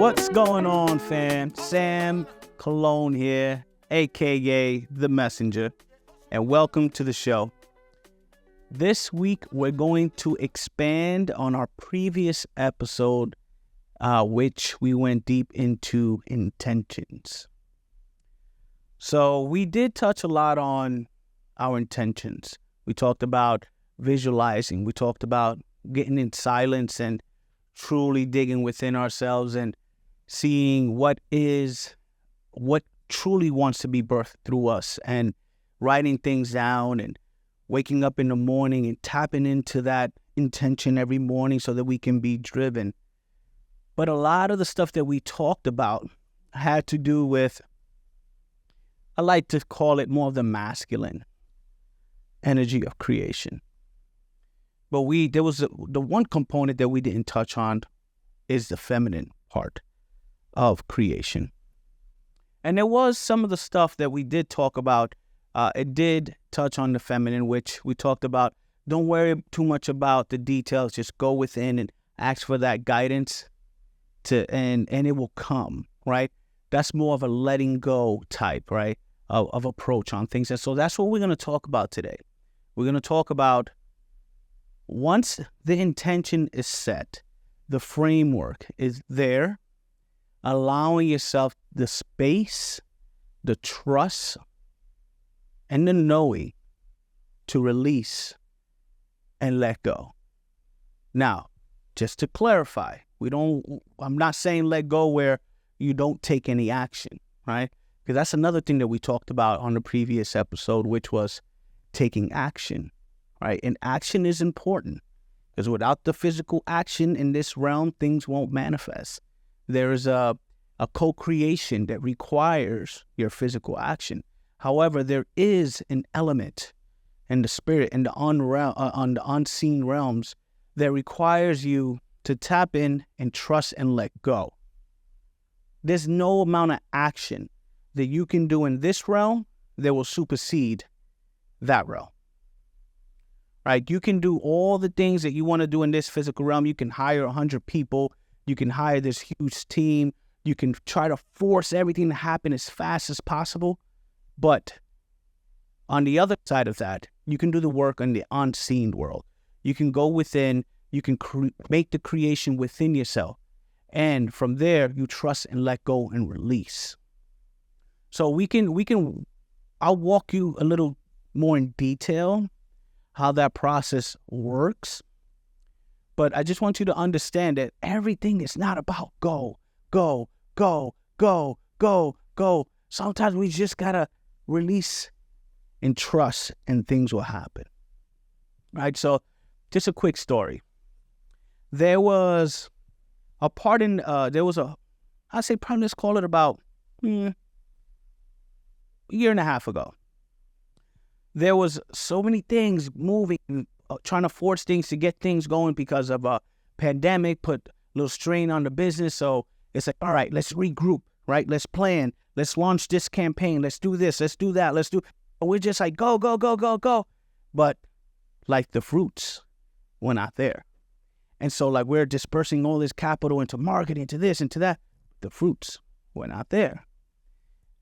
What's going on, fam? Sam Cologne here, aka The Messenger, and welcome to the show. This week, we're going to expand on our previous episode, which we went deep into intentions. So we did touch a lot on our intentions. We talked about visualizing. We talked about getting in silence and truly digging within ourselves and seeing what truly wants to be birthed through us, and writing things down and waking up in the morning and tapping into that intention every morning so that we can be driven. But a lot of the stuff that we talked about had to do with, I like to call it more of the masculine energy of creation. But there was the one component that we didn't touch on is the feminine part of creation. And there was some of the stuff that we did talk about. It did touch on the feminine, which we talked about. Don't worry too much about the details. Just go within and ask for that guidance and it will come, right? That's more of a letting go type, right, of approach on things. And so that's what we're going to talk about today. We're going to talk about, once the intention is set, the framework is there, allowing yourself the space, the trust, and the knowing to release and let go. Now, just to clarify, I'm not saying let go where you don't take any action, right? Because that's another thing that we talked about on the previous episode, which was taking action. Right? And action is important, because without the physical action in this realm, things won't manifest. There is a co-creation that requires your physical action. However, there is an element in the spirit and on the unseen realms that requires you to tap in and trust and let go. There's no amount of action that you can do in this realm that will supersede that realm. Right? You can do all the things that you want to do in this physical realm. You can hire 100 people. You can hire this huge team. You can try to force everything to happen as fast as possible. But on the other side of that, you can do the work in the unseen world. You can go within. You can make the creation within yourself. And from there, you trust and let go and release. So I'll walk you a little more in detail how that process works. But I just want you to understand that everything is not about go, go, go, go, go, go. Sometimes we just gotta release and trust, and things will happen. Right? So just a quick story. There was a part in, I say probably let's call it about a year and a half ago. There was so many things moving, trying to force things to get things going because of a pandemic, put a little strain on the business. So it's like, all right, let's regroup, right? Let's plan. Let's launch this campaign. Let's do this. Let's do that. We're just like, go, go, go, go, go. But like the fruits were not there. And so like we're dispersing all this capital into marketing, to this and to that. The fruits were not there.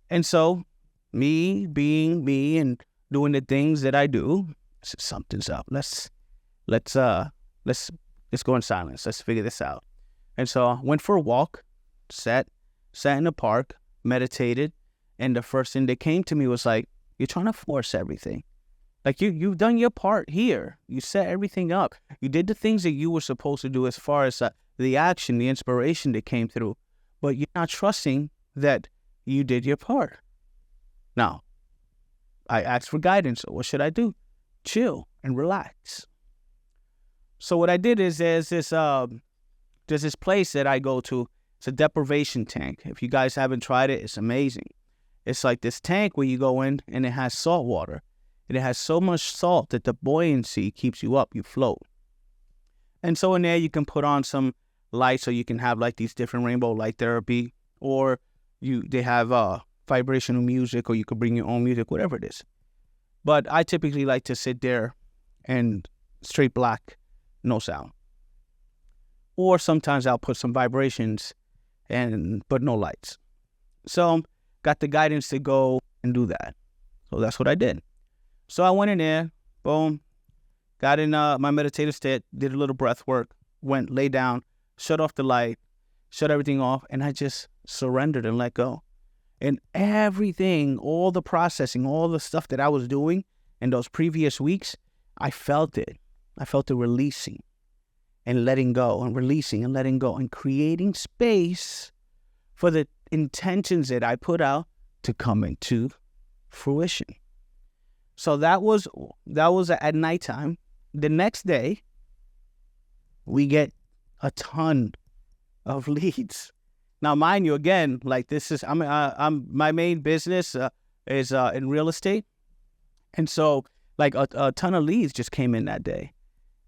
And so me being me and doing the things that I do, something's up. Let's go in silence. Let's figure this out. And so I went for a walk, sat in the park, meditated, and the first thing that came to me was like, you're trying to force everything. Like you've done your part here. You set everything up. You did the things that you were supposed to do as far as the action, the inspiration that came through, but you're not trusting that you did your part. Now, I asked for guidance. So what should I do? Chill and relax. So what I did is there's this place that I go to. It's a deprivation tank. If you guys haven't tried it, it's amazing. It's like this tank where you go in and it has salt water. And it has so much salt that the buoyancy keeps you up. You float. And so in there you can put on some lights, so you can have like these different rainbow light therapy, or they have vibrational music, or you could bring your own music, whatever it is. But I typically like to sit there and straight black, no sound. Or sometimes I'll put some vibrations but no lights. So got the guidance to go and do that. So that's what I did. So I went in there, boom, got in my meditative state, did a little breath work, went, lay down, shut off the light, shut everything off, and I just surrendered and let go. And everything, all the processing, all the stuff that I was doing in those previous weeks, I felt it. I felt it releasing and letting go and releasing and letting go and creating space for the intentions that I put out to come into fruition. So that was at nighttime. The next day, we get a ton of leads. Now, mind you, again, like this is, I'm my main business is in real estate, and so like a ton of leads just came in that day.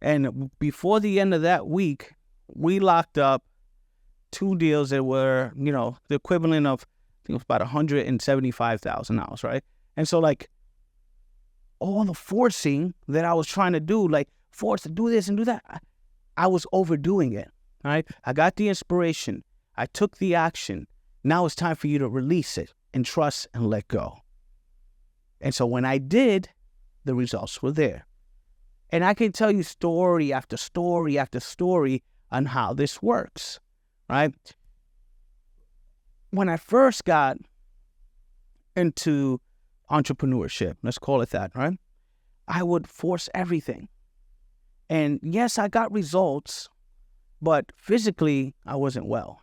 And before the end of that week, we locked up 2 deals that were, the equivalent of, I think it was about $175,000, right? And so like all the forcing that I was trying to do, like forced to do this and do that, I was overdoing it, right? I got the inspiration. I took the action. Now it's time for you to release it and trust and let go. And so when I did, the results were there. And I can tell you story after story after story on how this works, right? When I first got into entrepreneurship, let's call it that, right? I would force everything. And yes, I got results, but physically, I wasn't well.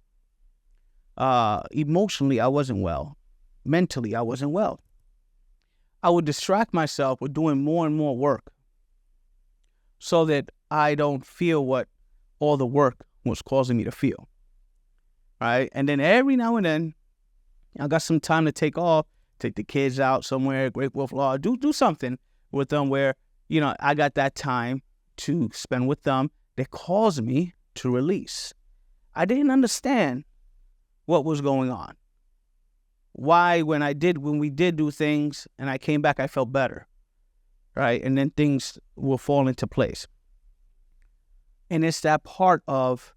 Emotionally, I wasn't well. Mentally, I wasn't well. I would distract myself with doing more and more work so that I don't feel what all the work was causing me to feel, right? And then every now and then, I got some time to take off, take the kids out somewhere, Great Wolf Law, do something with them where, I got that time to spend with them that caused me to release. I didn't understand what was going on. Why, when we did do things and I came back, I felt better, right? And then things will fall into place. And it's that part of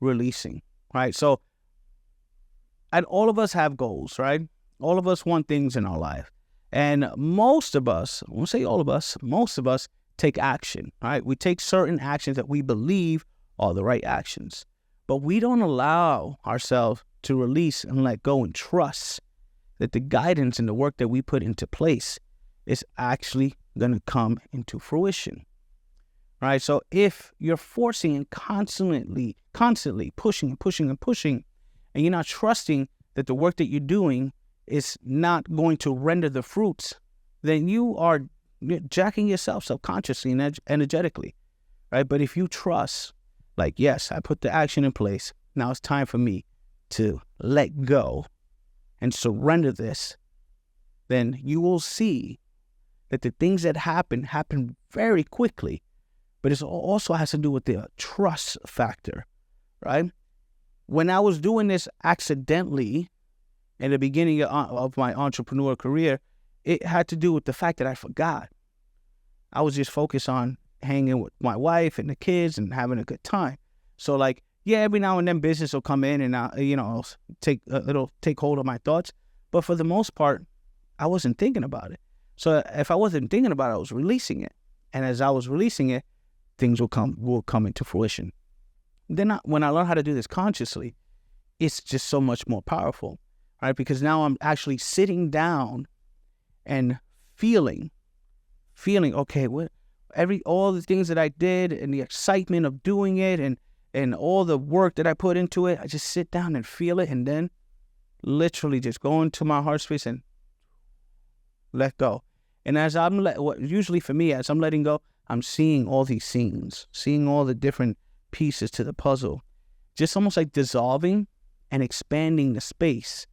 releasing, right? So, and all of us have goals, right? All of us want things in our life. And most of us, I won't say all of us, most of us take action, right? We take certain actions that we believe are the right actions. But we don't allow ourselves to release and let go and trust that the guidance and the work that we put into place is actually going to come into fruition, right? So if you're forcing and constantly pushing and pushing and pushing, and you're not trusting that the work that you're doing is not going to render the fruits, then you're jacking yourself subconsciously and energetically, right? But if you trust, like, yes, I put the action in place, now it's time for me to let go and surrender this, then you will see that the things that happen very quickly. But it also has to do with the trust factor, right? When I was doing this accidentally in the beginning of my entrepreneur career, it had to do with the fact that I forgot. I was just focused on hanging with my wife and the kids and having a good time. So like, yeah, every now and then business will come in and it'll take hold of my thoughts. But for the most part, I wasn't thinking about it. So if I wasn't thinking about it, I was releasing it. And as I was releasing it, things will come into fruition. Then when I learned how to do this consciously, it's just so much more powerful, right? Because now I'm actually sitting down and feeling, okay, all the things that I did and the excitement of doing it and all the work that I put into it, I just sit down and feel it and then literally just go into my heart space and let go. And as usually for me, as I'm letting go, I'm seeing all these scenes, seeing all the different pieces to the puzzle, just almost like dissolving and expanding the space,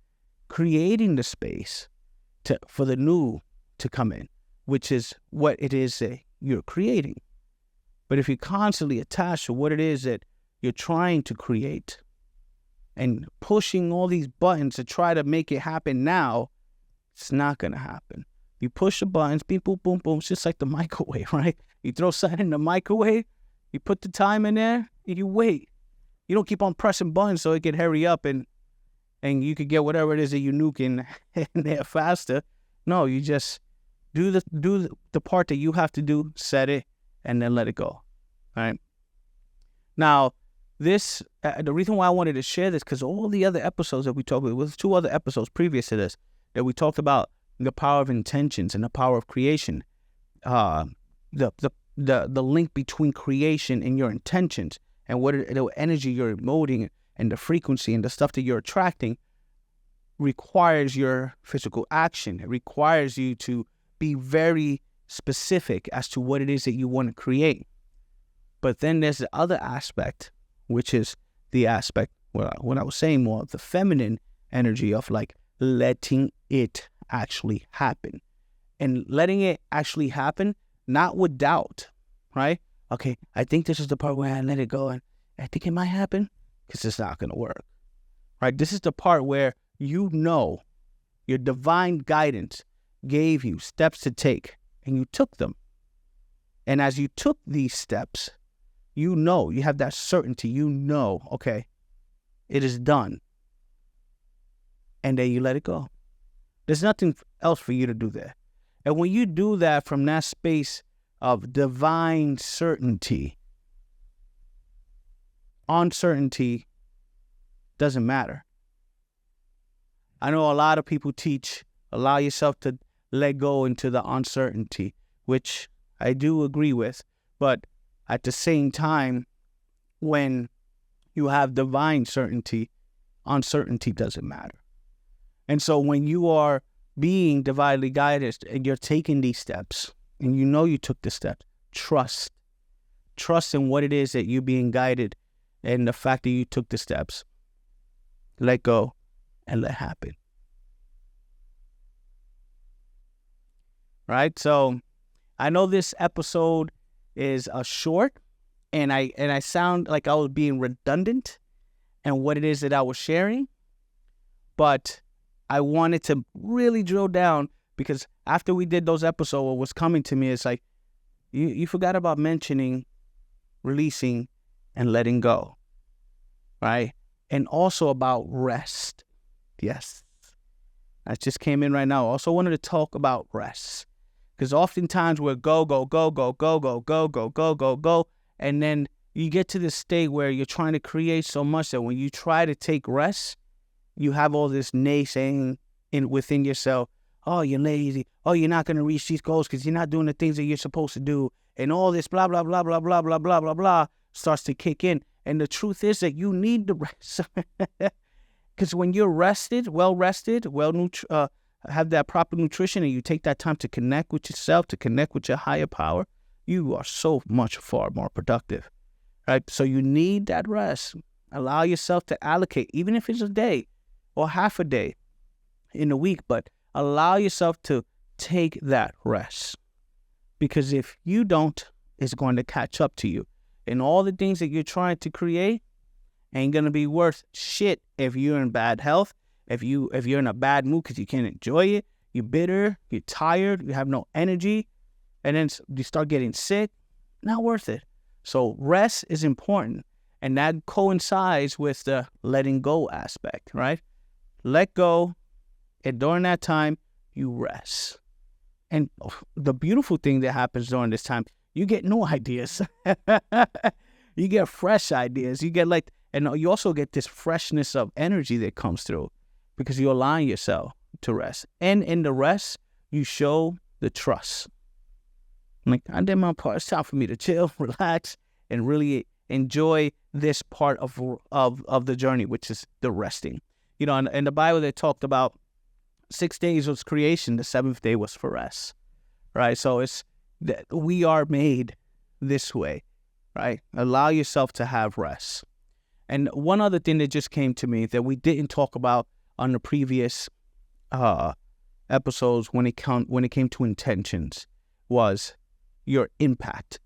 creating the space for the new to come in, which is what it is that you're creating. But if you're constantly attached to what it is that you're trying to create and pushing all these buttons to try to make it happen now, it's not going to happen. You push the buttons, beep, boom, boom, boom. It's just like the microwave, right? You throw something in the microwave, you put the time in there, and you wait. You don't keep on pressing buttons so it can hurry up and you could get whatever it is that you nuke in there faster. No, you just do the part that you have to do, set it, and then let it go. All right. Now, this the reason why I wanted to share this, because all the other episodes that we talked about, was 2 other episodes previous to this that we talked about the power of intentions and the power of creation, the link between creation and your intentions, and what the energy you're emoting and the frequency and the stuff that you're attracting requires your physical action. It requires you to be very specific as to what it is that you want to create. But then there's the other aspect, which is the aspect, what I was saying, more of the feminine energy of like letting it actually happen. And letting it actually happen, not with doubt, right? Okay, I think this is the part where I let it go, and I think it might happen, because it's not going to work, right? This is the part where you know your divine guidance gave you steps to take, and you took them. And as you took these steps, you know, you have that certainty, you know, okay, it is done. And then you let it go. There's nothing else for you to do there. And when you do that from that space of divine certainty, uncertainty doesn't matter. I know a lot of people teach, allow yourself to let go into the uncertainty, which I do agree with. But at the same time, when you have divine certainty, uncertainty doesn't matter. And so when you are being divinely guided and you're taking these steps, and you know you took the steps, trust. Trust in what it is that you're being guided and the fact that you took the steps. Let go and let happen. Right? So I know this episode is short, and I sound like I was being redundant in what it is that I was sharing, but I wanted to really drill down, because after we did those episodes, what was coming to me is like, you forgot about mentioning releasing and letting go, right? And also about rest. Yes. That just came in right now. Also wanted to talk about rest, because oftentimes we're go, and then you get to this state where you're trying to create so much that when you try to take rest, you have all this naysaying within yourself. Oh, you're lazy. Oh, you're not going to reach these goals because you're not doing the things that you're supposed to do. And all this blah, blah, blah, blah, blah, blah, blah, blah, blah starts to kick in. And the truth is that you need the rest. Because when you're rested, have that proper nutrition, and you take that time to connect with yourself, to connect with your higher power, you are so much far more productive, right? So you need that rest. Allow yourself to allocate, even if it's a day or half a day in a week, but allow yourself to take that rest. Because if you don't, it's going to catch up to you. And all the things that you're trying to create ain't going to be worth shit if you're in bad health, if you're in a bad mood because you can't enjoy it, you're bitter, you're tired, you have no energy, and then you start getting sick. Not worth it. So rest is important. And that coincides with the letting go aspect, right? Let go, and during that time, you rest. And the beautiful thing that happens during this time, you get new ideas. You get fresh ideas. You get and you also get this freshness of energy that comes through because you align yourself to rest. And in the rest, you show the trust. Like, I did my part. It's time for me to chill, relax, and really enjoy this part of the journey, which is the resting. You know, in the Bible, they talked about 6 days was creation, the 7th day was for rest, right? So it's that we are made this way, right? Allow yourself to have rest. And one other thing that just came to me that we didn't talk about on the previous episodes when it came to intentions was your impact,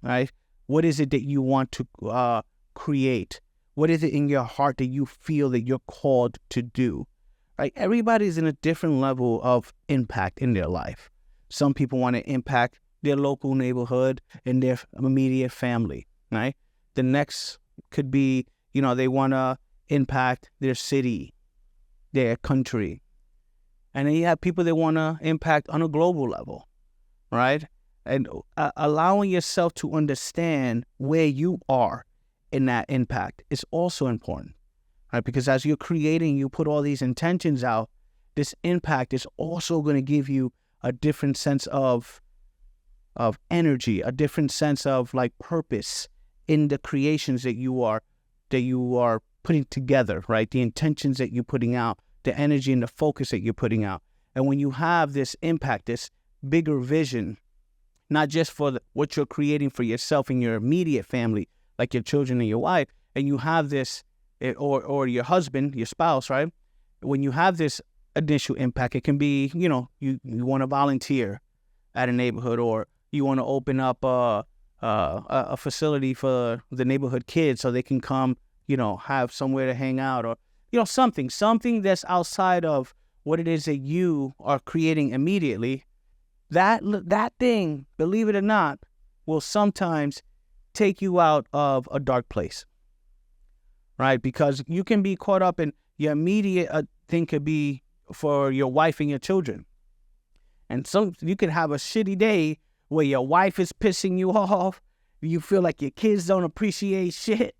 right? What is it that you want to create? What is it in your heart that you feel that you're called to do? Right? Everybody's in a different level of impact in their life. Some people want to impact their local neighborhood and their immediate family, right? The next could be, They want to impact their city, their country. And then you have people that want to impact on a global level, right? And allowing yourself to understand where you are in that impact is also important, right? Because as you're creating, you put all these intentions out, this impact is also going to give you a different sense of energy, a different sense of like purpose in the creations that you are putting together, right? The intentions that you're putting out, the energy and the focus that you're putting out. And when you have this impact, this bigger vision, not just for what you're creating for yourself and your immediate family, like your children and your wife, and you have this, or your husband, your spouse, right? When you have this initial impact, it can be, you want to volunteer at a neighborhood, or you want to open up a facility for the neighborhood kids so they can come, have somewhere to hang out, or, something that's outside of what it is that you are creating immediately. That thing, believe it or not, will sometimes take you out of a dark place, right? Because you can be caught up in your immediate thing could be for your wife and your children. And you could have a shitty day where your wife is pissing you off, you feel like your kids don't appreciate shit,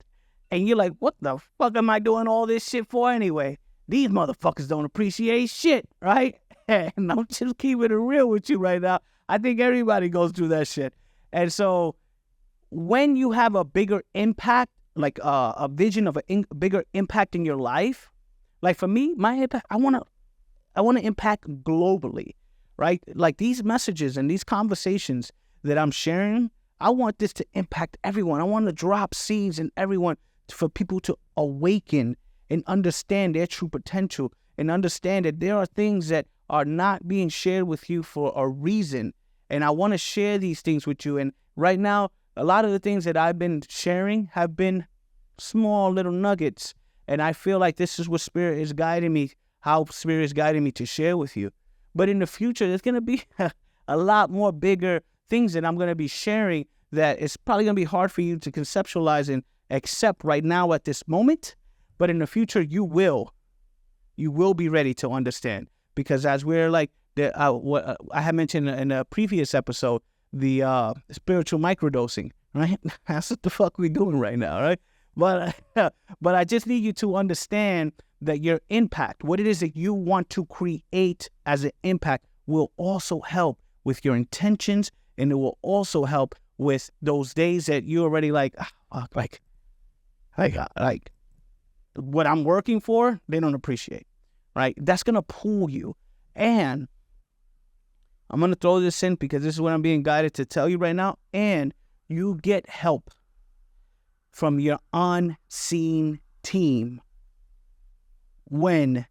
and you're like, what the fuck am I doing all this shit for anyway? These motherfuckers don't appreciate shit, right? And I'm just keeping it real with you right now. I think everybody goes through that shit. And so when you have a bigger impact, like a vision of a bigger impact in your life, like for me, my impact, I want to impact globally, right? Like these messages and these conversations that I'm sharing, I want this to impact everyone. I want to drop seeds in everyone for people to awaken and understand their true potential and understand that there are things that are not being shared with you for a reason. And I want to share these things with you. And right now, a lot of the things that I've been sharing have been small little nuggets. And I feel like this is what Spirit is guiding me, how Spirit is guiding me to share with you. But in the future, there's going to be a lot more bigger things that I'm going to be sharing that it's probably going to be hard for you to conceptualize and accept right now at this moment. But in the future, you will be ready to understand. Because as we're like, what I had mentioned in a previous episode, the spiritual microdosing, right? That's what the fuck we're doing right now, right? But I just need you to understand that your impact, what it is that you want to create as an impact, will also help with your intentions, and it will also help with those days that you're already like what I'm working for, they don't appreciate, right? That's going to pull you. And I'm going to throw this in because this is what I'm being guided to tell you right now. And you get help from your unseen team when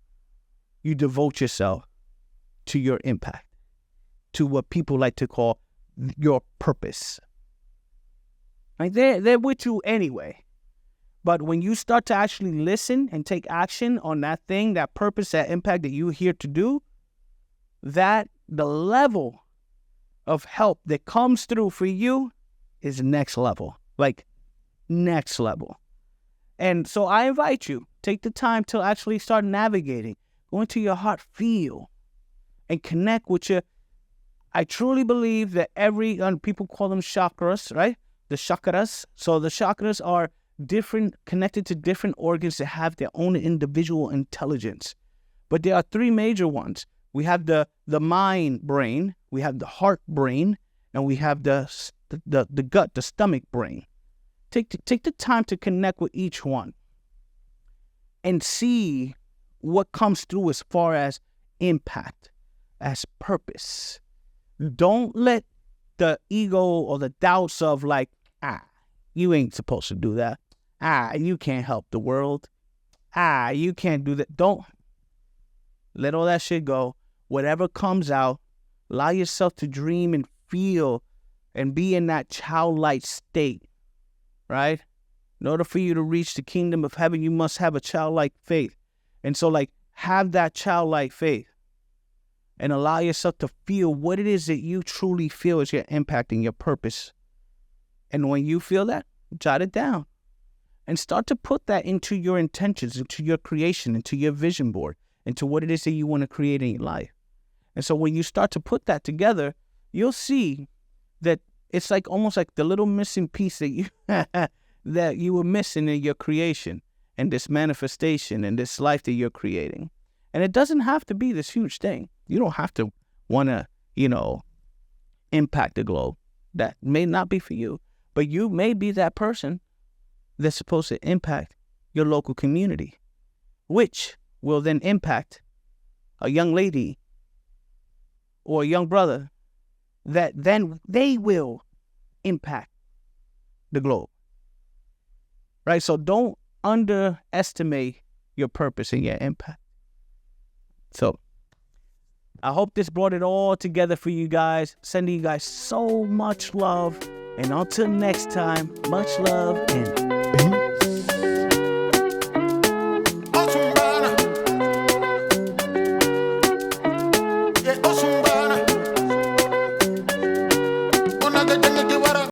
you devote yourself to your impact, to what people like to call your purpose. Like they're with you anyway. But when you start to actually listen and take action on that thing, that purpose, that impact that you're here to do, that the level of help that comes through for you is next level, like next level. And so I invite you, take the time to actually start navigating, go into your heart, feel, and connect with your, I truly believe that people call them chakras, right? The chakras. So the chakras are different, connected to different organs that have their own individual intelligence. But there are three major ones. We have the mind brain, we have the heart brain, and we have the gut, the stomach brain. Take the time to connect with each one and see what comes through as far as impact, as purpose. Don't let the ego or the doubts of like, you ain't supposed to do that. You can't help the world. You can't do that. Don't let all that shit go. Whatever comes out, allow yourself to dream and feel and be in that childlike state, right? In order for you to reach the kingdom of heaven, you must have a childlike faith. And so, like, have that childlike faith and allow yourself to feel what it is that you truly feel is your impact and your purpose. And when you feel that, jot it down. and start to put that into your intentions, into your creation, into your vision board, into what it is that you want to create in your life. And so when you start to put that together, you'll see that it's like almost like the little missing piece that you that you were missing in your creation and this manifestation and this life that you're creating. And it doesn't have to be this huge thing. You don't have to want to, impact the globe. That may not be for you, but you may be that person that's supposed to impact your local community, which will then impact a young lady or a young brother that then they will impact the globe. Right? So don't underestimate your purpose and your impact. So I hope this brought it all together for you guys. Sending you guys so much love. And until next time, much love and